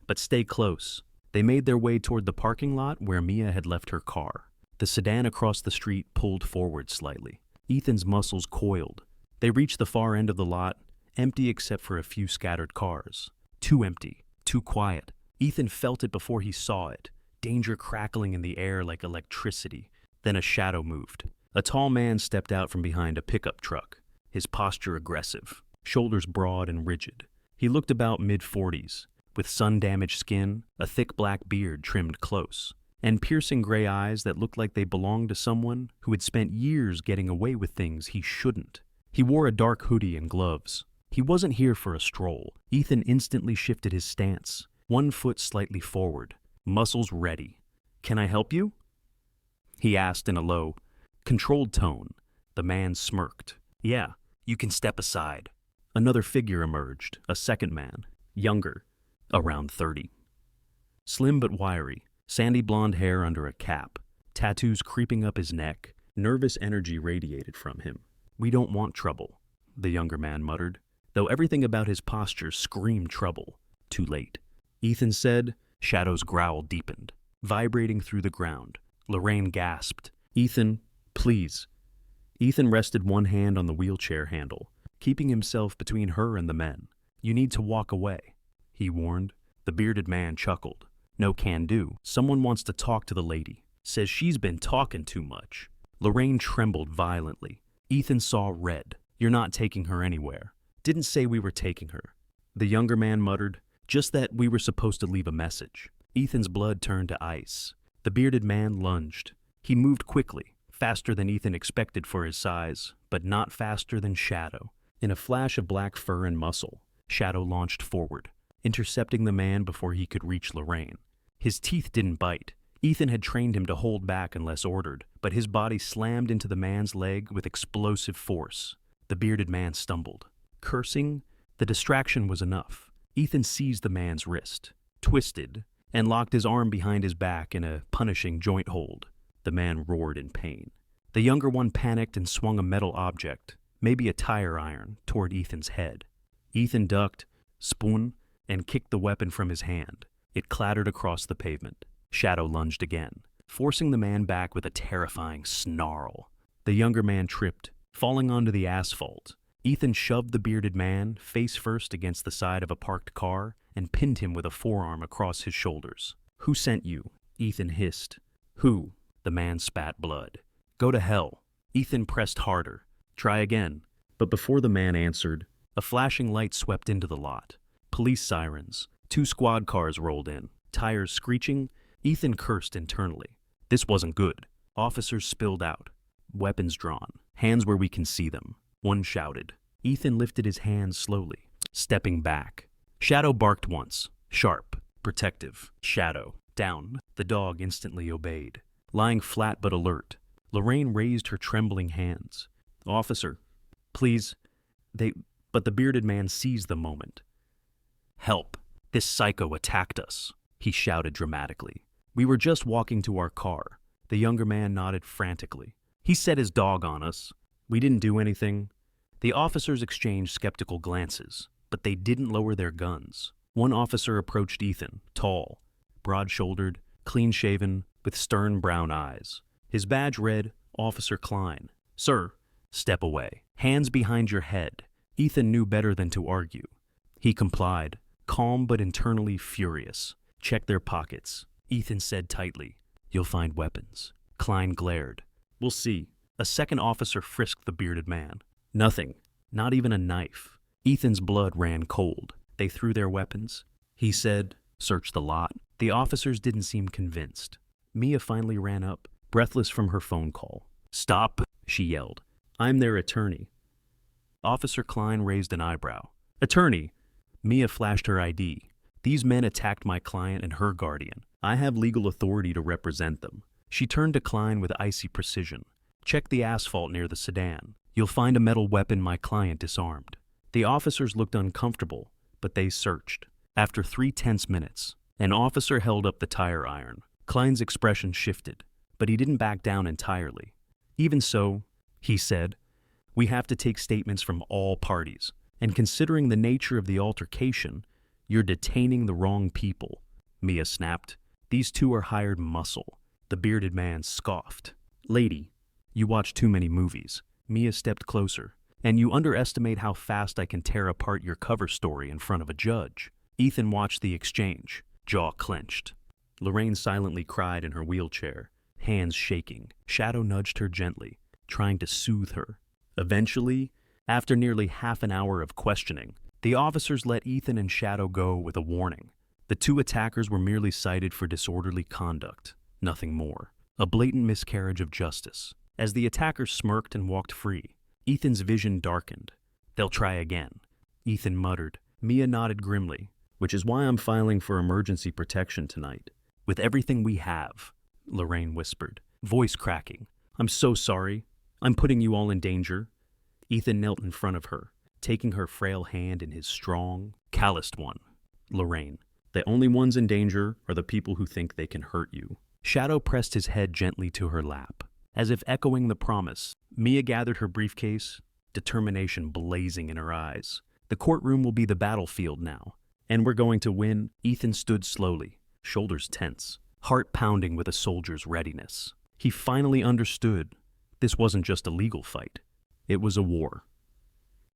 but stay close. They made their way toward the parking lot where Mia had left her car. The sedan across the street pulled forward slightly. Ethan's muscles coiled. They reached the far end of the lot, empty except for a few scattered cars. Too empty, too quiet. Ethan felt it before he saw it, danger crackling in the air like electricity. Then a shadow moved. A tall man stepped out from behind a pickup truck, his posture aggressive, shoulders broad and rigid. He looked about mid-40s, with sun-damaged skin, a thick black beard trimmed close, and piercing gray eyes that looked like they belonged to someone who had spent years getting away with things he shouldn't. He wore a dark hoodie and gloves. He wasn't here for a stroll. Ethan instantly shifted his stance, one foot slightly forward, muscles ready. Can I help you? He asked in a low, controlled tone. The man smirked. Yeah, you can step aside. Another figure emerged, a second man, younger, around 30. Slim but wiry, sandy blonde hair under a cap, tattoos creeping up his neck, nervous energy radiated from him. We don't want trouble, the younger man muttered, though everything about his posture screamed trouble. Too late. Ethan said. Shadow's growl deepened, vibrating through the ground. Lorraine gasped. Ethan, please. Ethan rested one hand on the wheelchair handle, keeping himself between her and the men. You need to walk away, he warned. The bearded man chuckled. No can do. Someone wants to talk to the lady. Says she's been talking too much. Lorraine trembled violently. Ethan saw red. You're not taking her anywhere. Didn't say we were taking her. The younger man muttered. Just that we were supposed to leave a message. Ethan's blood turned to ice. The bearded man lunged. He moved quickly, faster than Ethan expected for his size, but not faster than Shadow. In a flash of black fur and muscle, Shadow launched forward, intercepting the man before he could reach Lorraine. His teeth didn't bite. Ethan had trained him to hold back unless ordered, but his body slammed into the man's leg with explosive force. The bearded man stumbled. Cursing, the distraction was enough. Ethan seized the man's wrist, twisted, and locked his arm behind his back in a punishing joint hold. The man roared in pain. The younger one panicked and swung a metal object, maybe a tire iron, toward Ethan's head. Ethan ducked, spun, and kicked the weapon from his hand. It clattered across the pavement. Shadow lunged again, forcing the man back with a terrifying snarl. The younger man tripped, falling onto the asphalt. Ethan shoved the bearded man face first against the side of a parked car and pinned him with a forearm across his shoulders. Who sent you? Ethan hissed. Who? The man spat blood. Go to hell. Ethan pressed harder. Try again. But before the man answered, a flashing light swept into the lot. Police sirens. 2 squad cars rolled in, tires screeching. Ethan cursed internally. This wasn't good. Officers spilled out, weapons drawn, hands where we can see them. One shouted. Ethan lifted his hands slowly, stepping back. Shadow barked once, sharp. Protective. Shadow. Down. The dog instantly obeyed. Lying flat but alert, Lorraine raised her trembling hands. Officer, please, But the bearded man seized the moment. Help! This psycho attacked us, he shouted dramatically. We were just walking to our car. The younger man nodded frantically. He set his dog on us. We didn't do anything. The officers exchanged skeptical glances, but they didn't lower their guns. One officer approached Ethan, tall, broad-shouldered, clean-shaven, with stern brown eyes. His badge read, Officer Klein. Sir, step away. Hands behind your head. Ethan knew better than to argue. He complied, calm but internally furious. Check their pockets, Ethan said tightly. You'll find weapons. Klein glared. We'll see. A second officer frisked the bearded man. Nothing. Not even a knife. Ethan's blood ran cold. They threw their weapons. He said, search the lot. The officers didn't seem convinced. Mia finally ran up, breathless from her phone call. Stop, she yelled. I'm their attorney. Officer Klein raised an eyebrow. Attorney! Mia flashed her ID. These men attacked my client and her guardian. I have legal authority to represent them. She turned to Klein with icy precision. Check the asphalt near the sedan. You'll find a metal weapon my client disarmed. The officers looked uncomfortable, but they searched. After 3 tense minutes, an officer held up the tire iron. Klein's expression shifted, but he didn't back down entirely. Even so, he said, we have to take statements from all parties, and considering the nature of the altercation, you're detaining the wrong people. Mia snapped. These two are hired muscle. The bearded man scoffed. Lady, you watch too many movies. Mia stepped closer. And you underestimate how fast I can tear apart your cover story in front of a judge. Ethan watched the exchange, jaw clenched. Lorraine silently cried in her wheelchair, hands shaking. Shadow nudged her gently, trying to soothe her. Eventually, after nearly half an hour of questioning, the officers let Ethan and Shadow go with a warning. The two attackers were merely cited for disorderly conduct, nothing more. A blatant miscarriage of justice. As the attackers smirked and walked free, Ethan's vision darkened. They'll try again, Ethan muttered. Mia nodded grimly, which is why I'm filing for emergency protection tonight. With everything we have, Lorraine whispered, voice cracking. I'm so sorry. I'm putting you all in danger. Ethan knelt in front of her, taking her frail hand in his strong, calloused one. Lorraine, the only ones in danger are the people who think they can hurt you. Shadow pressed his head gently to her lap. As if echoing the promise, Mia gathered her briefcase, determination blazing in her eyes. The courtroom will be the battlefield now, and we're going to win. Ethan stood slowly, shoulders tense, heart pounding with a soldier's readiness. He finally understood this wasn't just a legal fight. It was a war.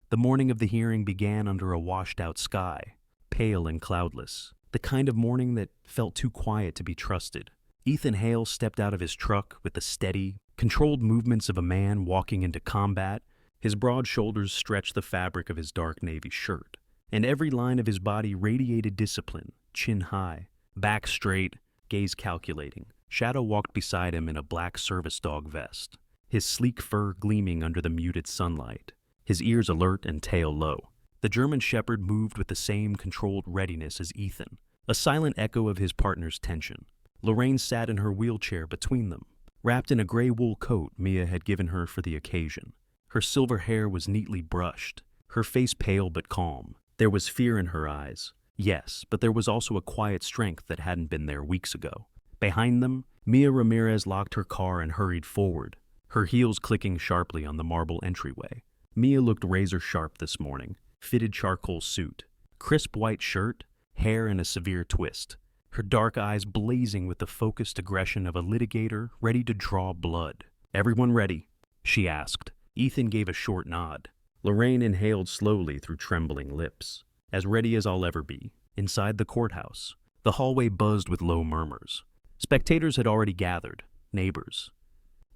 The morning of the hearing began under a washed-out sky, pale and cloudless, the kind of morning that felt too quiet to be trusted. Ethan Hale stepped out of his truck with the steady, controlled movements of a man walking into combat. His broad shoulders stretched the fabric of his dark navy shirt, and every line of his body radiated discipline, chin high, back straight, gaze calculating. Shadow walked beside him in a black service dog vest, his sleek fur gleaming under the muted sunlight, his ears alert and tail low. The German shepherd moved with the same controlled readiness as Ethan, a silent echo of his partner's tension. Lorraine sat in her wheelchair between them, wrapped in a gray wool coat Mia had given her for the occasion. Her silver hair was neatly brushed, her face pale but calm. There was fear in her eyes, yes, but there was also a quiet strength that hadn't been there weeks ago. Behind them, Mia Ramirez locked her car and hurried forward, her heels clicking sharply on the marble entryway. Mia looked razor-sharp this morning, fitted charcoal suit, crisp white shirt, hair in a severe twist, her dark eyes blazing with the focused aggression of a litigator ready to draw blood. Everyone ready? She asked. Ethan gave a short nod. Lorraine inhaled slowly through trembling lips. As ready as I'll ever be. Inside the courthouse, the hallway buzzed with low murmurs. Spectators had already gathered, neighbors.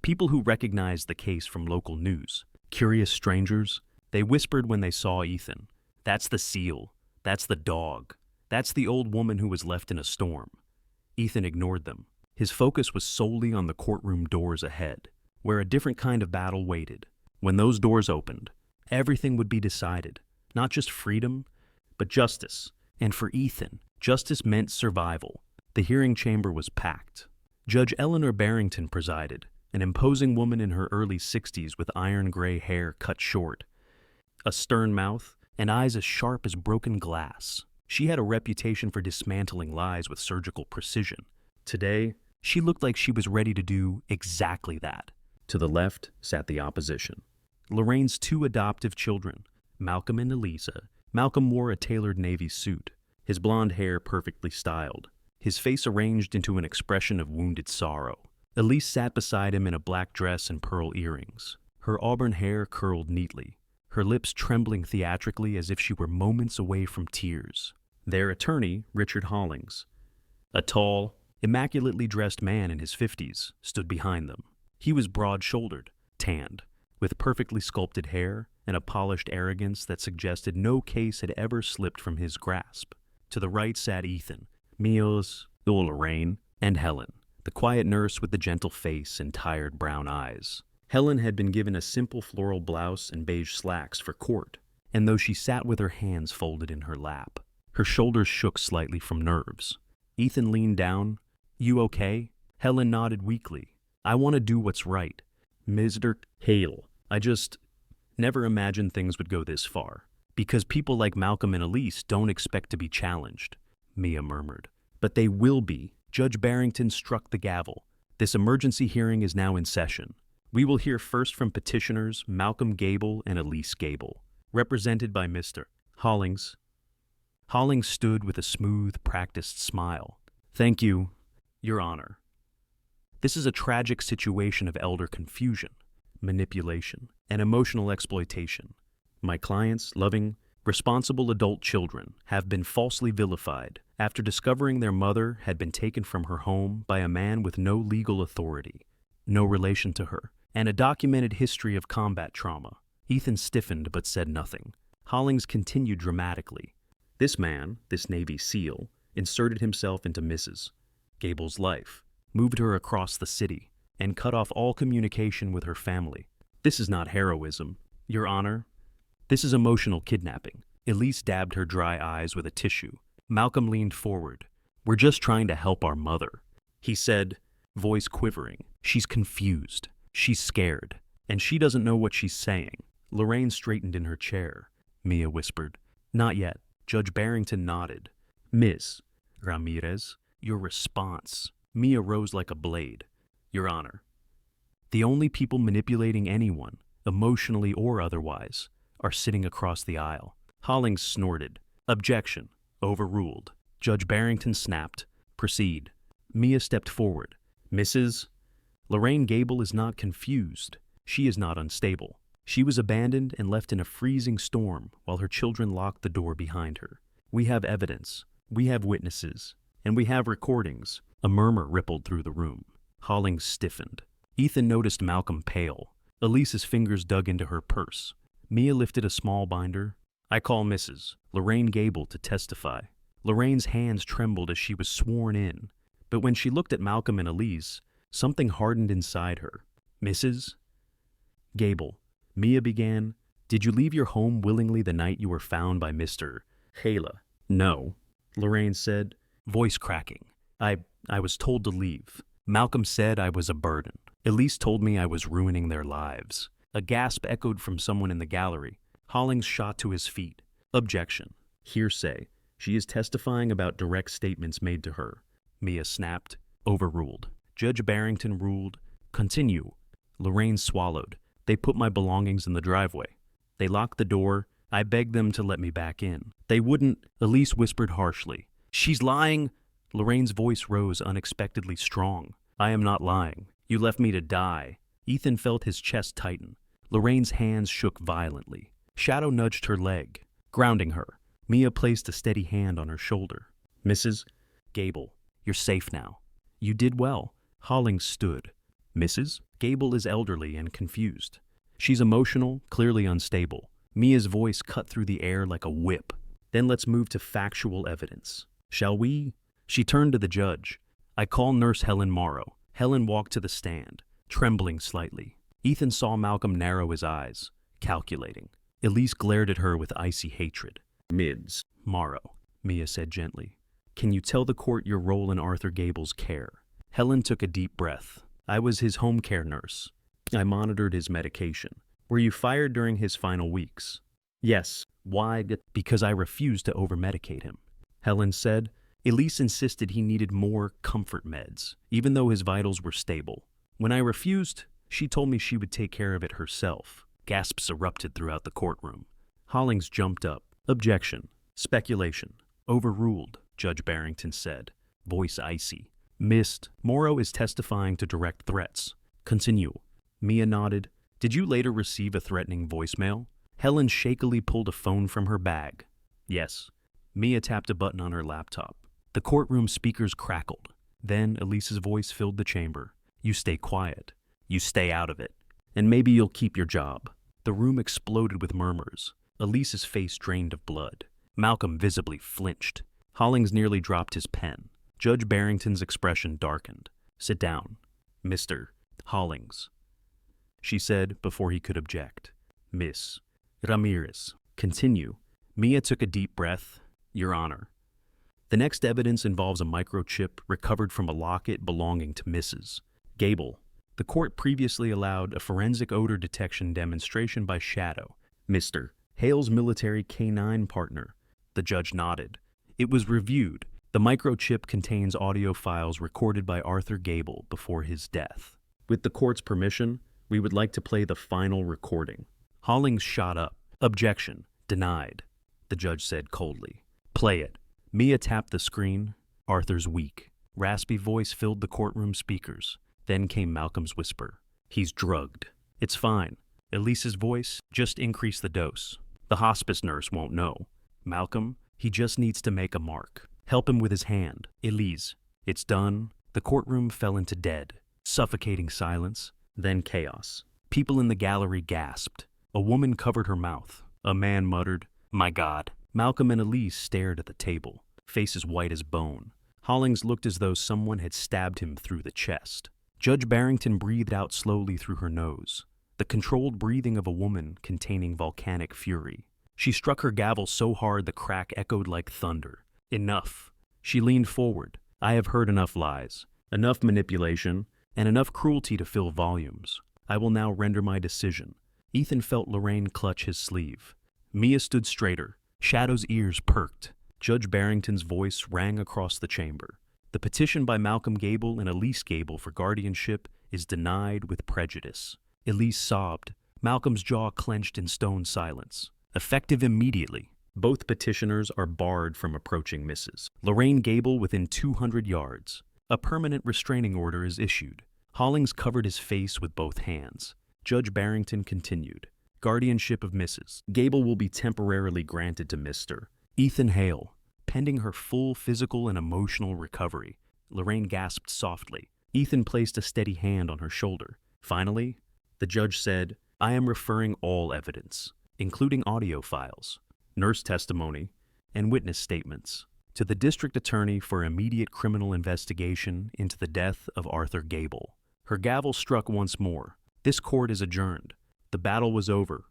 People who recognized the case from local news. Curious strangers. They whispered when they saw Ethan. That's the seal. That's the dog. That's the old woman who was left in a storm. Ethan ignored them. His focus was solely on the courtroom doors ahead, where a different kind of battle waited. When those doors opened, everything would be decided. Not just freedom, but justice. And for Ethan, Justice meant survival. The hearing chamber was packed. Judge Eleanor Barrington presided, an imposing woman in her early 60s with iron-gray hair cut short, a stern mouth, and eyes as sharp as broken glass. She had a reputation for dismantling lies with surgical precision. Today, she looked like she was ready to do exactly that. To the left sat the opposition. Lorraine's two adoptive children, Malcolm and Elisa. Malcolm wore a tailored navy suit, his blonde hair perfectly styled, his face arranged into an expression of wounded sorrow. Elise sat beside him in a black dress and pearl earrings, her auburn hair curled neatly, her lips trembling theatrically as if she were moments away from tears. Their attorney, Richard Hollings, a tall, immaculately dressed man in his 50s, stood behind them. He was broad-shouldered, tanned, with perfectly sculpted hair and a polished arrogance that suggested no case had ever slipped from his grasp. To the right sat Ethan, Mios, Lorraine, and Helen, the quiet nurse with the gentle face and tired brown eyes. Helen had been given a simple floral blouse and beige slacks for court, and though she sat with her hands folded in her lap, her shoulders shook slightly from nerves. Ethan leaned down. "You okay?" Helen nodded weakly. "I want to do what's right. Mr. Hale, I just never imagined things would go this far. Because people like Malcolm and Elise don't expect to be challenged," Mia murmured. "But they will be." Judge Barrington struck the gavel. "This emergency hearing is now in session. We will hear first from petitioners Malcolm Gable and Elise Gable, represented by Mr. Hollings." Hollings stood with a smooth, practiced smile. "Thank you, Your Honor. This is a tragic situation of elder confusion, manipulation, and emotional exploitation. My clients, loving, responsible adult children, have been falsely vilified after discovering their mother had been taken from her home by a man with no legal authority, no relation to her, and a documented history of combat trauma." Ethan stiffened but said nothing. Hollings continued dramatically. "This man, this Navy SEAL, inserted himself into Mrs. Gable's life, moved her across the city, and cut off all communication with her family. This is not heroism, Your Honor. This is emotional kidnapping." Elise dabbed her dry eyes with a tissue. Malcolm leaned forward. "We're just trying to help our mother," he said, voice quivering. "She's confused. She's scared. And she doesn't know what she's saying." Lorraine straightened in her chair. Mia whispered, "Not yet." Judge Barrington nodded. "Ms. Ramirez, your response." Mia rose like a blade. "Your Honor, the only people manipulating anyone, emotionally or otherwise, are sitting across the aisle." Hollings snorted. "Objection. Overruled." Judge Barrington snapped. "Proceed." Mia stepped forward. "Mrs. Lorraine Gable is not confused. She is not unstable. She was abandoned and left in a freezing storm while her children locked the door behind her. We have evidence. We have witnesses. And we have recordings." A murmur rippled through the room. Hollings stiffened. Ethan noticed Malcolm pale. Elise's fingers dug into her purse. Mia lifted a small binder. "I call Mrs. Lorraine Gable to testify." Lorraine's hands trembled as she was sworn in, but when she looked at Malcolm and Elise, something hardened inside her. "Mrs. Gable," Mia began, "did you leave your home willingly the night you were found by Mr. Hale?" "No," Lorraine said, voice cracking. I was told to leave. Malcolm said I was a burden. Elise told me I was ruining their lives." A gasp echoed from someone in the gallery. Hollings shot to his feet. "Objection. Hearsay. She is testifying about direct statements made to her." Mia snapped. "Overruled." Judge Barrington ruled, "Continue." Lorraine swallowed. "They put my belongings in the driveway. They locked the door. I begged them to let me back in. They wouldn't." Elise whispered harshly. "She's lying." Lorraine's voice rose unexpectedly strong. "I am not lying. You left me to die." Ethan felt his chest tighten. Lorraine's hands shook violently. Shadow nudged her leg, grounding her. Mia placed a steady hand on her shoulder. "Mrs. Gable, you're safe now. You did well." Hollings stood. "Mrs. Gable is elderly and confused. She's emotional, clearly unstable." Mia's voice cut through the air like a whip. "Then let's move to factual evidence. Shall we?" She turned to the judge. "I call Nurse Helen Morrow." Helen walked to the stand, trembling slightly. Ethan saw Malcolm narrow his eyes, calculating. Elise glared at her with icy hatred. "Ms. Morrow," Mia said gently. Can you tell the court your role in Arthur Gable's care? Helen took a deep breath. I was his home care nurse. I monitored his medication. Were you fired during his final weeks? Yes. Why? Because I refused to overmedicate him. Helen said. Elise insisted he needed more comfort meds, even though his vitals were stable. When I refused, she told me she would take care of it herself. Gasps erupted throughout the courtroom. Hollings jumped up. Objection. Speculation. Overruled, Judge Barrington said, voice icy. Missed. Morrow is testifying to direct threats. Continue. Mia nodded. Did you later receive a threatening voicemail? Helen shakily pulled a phone from her bag. Yes. Mia tapped a button on her laptop. The courtroom speakers crackled. Then Elise's voice filled the chamber. You stay quiet. You stay out of it. And maybe you'll keep your job. The room exploded with murmurs. Elise's face drained of blood. Malcolm visibly flinched. Hollings nearly dropped his pen. Judge Barrington's expression darkened. Sit down, Mr. Hollings, she said before he could object. Miss Ramirez. Continue. Mia took a deep breath. Your Honor. The next evidence involves a microchip recovered from a locket belonging to Mrs. Gable. The court previously allowed a forensic odor detection demonstration by Shadow, Mr. Hale's military K-9 partner. The judge nodded. It was reviewed. The microchip contains audio files recorded by Arthur Gable before his death. With the court's permission, we would like to play the final recording. Hollings shot up. Objection. Denied, the judge said coldly. Play it. Mia tapped the screen. Arthur's weak, raspy voice filled the courtroom speakers. Then came Malcolm's whisper. He's drugged. It's fine. Elise's voice, just increase the dose. The hospice nurse won't know. Malcolm, he just needs to make a mark. Help him with his hand. Elise, it's done. The courtroom fell into dead, suffocating silence, then chaos. People in the gallery gasped. A woman covered her mouth. A man muttered, My God. Malcolm and Elise stared at the table, faces white as bone. Hollings looked as though someone had stabbed him through the chest. Judge Barrington breathed out slowly through her nose, the controlled breathing of a woman containing volcanic fury. She struck her gavel so hard the crack echoed like thunder. Enough. She leaned forward. I have heard enough lies, enough manipulation, and enough cruelty to fill volumes. I will now render my decision. Ethan felt Lorraine clutch his sleeve. Mia stood straighter. Shadow's ears perked. Judge Barrington's voice rang across the chamber. The petition by Malcolm Gable and Elise Gable for guardianship is denied with prejudice. Elise sobbed. Malcolm's jaw clenched in stone silence. Effective immediately. Both petitioners are barred from approaching Mrs. Lorraine Gable within 200 yards. A permanent restraining order is issued. Hollings covered his face with both hands. Judge Barrington continued. Guardianship of Mrs. Gable will be temporarily granted to Mr. Ethan Hale, pending her full physical and emotional recovery. Lorraine gasped softly. Ethan placed a steady hand on her shoulder. Finally, the judge said, I am referring all evidence, including audio files, nurse testimony, and witness statements, to the district attorney for immediate criminal investigation into the death of Arthur Gable. Her gavel struck once more. This court is adjourned. The battle was over.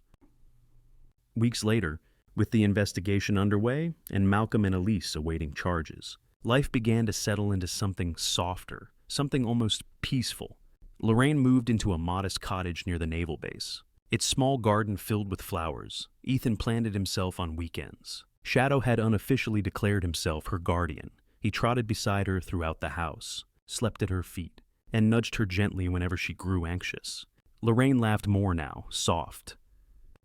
Weeks later, with the investigation underway and Malcolm and Elise awaiting charges, life began to settle into something softer, something almost peaceful. Lorraine moved into a modest cottage near the naval base. Its small garden filled with flowers. Ethan planted himself on weekends. Shadow had unofficially declared himself her guardian. He trotted beside her throughout the house, slept at her feet, and nudged her gently whenever she grew anxious. Lorraine laughed more now, soft.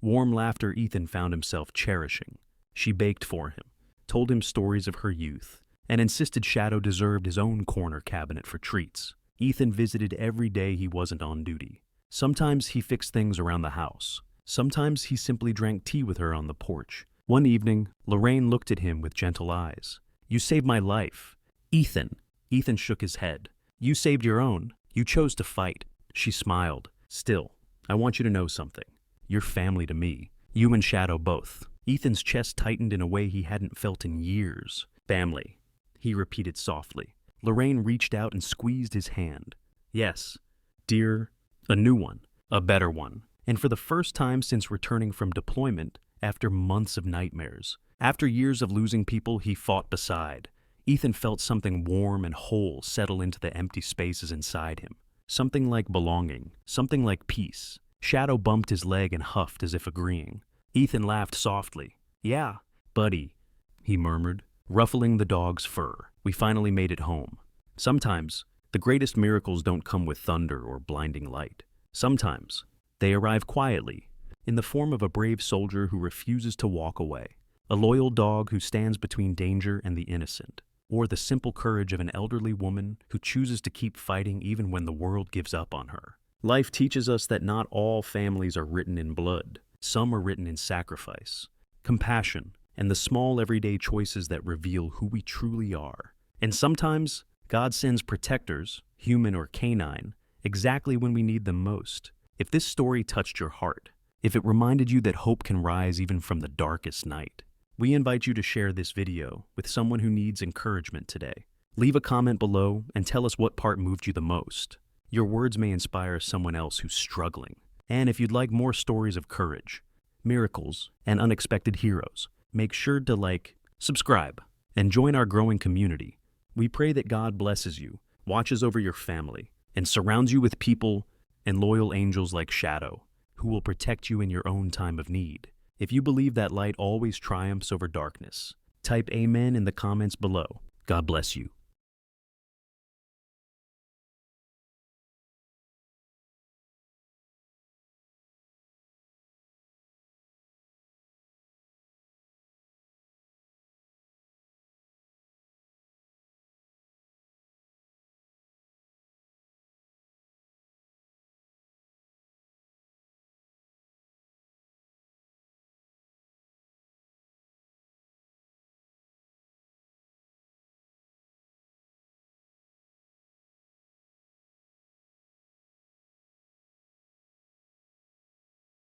Warm laughter Ethan found himself cherishing. She baked for him, told him stories of her youth, and insisted Shadow deserved his own corner cabinet for treats. Ethan visited every day he wasn't on duty. Sometimes he fixed things around the house. Sometimes he simply drank tea with her on the porch. One evening, Lorraine looked at him with gentle eyes. You saved my life. Ethan. Ethan shook his head. You saved your own. You chose to fight. She smiled. Still, I want you to know something. You're family to me. You and Shadow both. Ethan's chest tightened in a way he hadn't felt in years. Family, he repeated softly. Lorraine reached out and squeezed his hand. Yes, dear, a new one, a better one. And for the first time since returning from deployment, after months of nightmares, after years of losing people he fought beside, Ethan felt something warm and whole settle into the empty spaces inside him. Something like belonging, something like peace. Shadow bumped his leg and huffed as if agreeing. Ethan laughed softly. "Yeah, buddy," he murmured, ruffling the dog's fur. "We finally made it home." Sometimes, the greatest miracles don't come with thunder or blinding light. Sometimes, they arrive quietly, in the form of a brave soldier who refuses to walk away, a loyal dog who stands between danger and the innocent, or the simple courage of an elderly woman who chooses to keep fighting even when the world gives up on her. Life teaches us that not all families are written in blood. Some are written in sacrifice, compassion, and the small everyday choices that reveal who we truly are. And sometimes, God sends protectors, human or canine, exactly when we need them most. If this story touched your heart, if it reminded you that hope can rise even from the darkest night, we invite you to share this video with someone who needs encouragement today. Leave a comment below and tell us what part moved you the most. Your words may inspire someone else who's struggling. And if you'd like more stories of courage, miracles, and unexpected heroes, make sure to subscribe, and join our growing community. We pray that God blesses you, watches over your family, and surrounds you with people and loyal angels like Shadow, who will protect you in your own time of need. If you believe that light always triumphs over darkness, type Amen in the comments below. God bless you.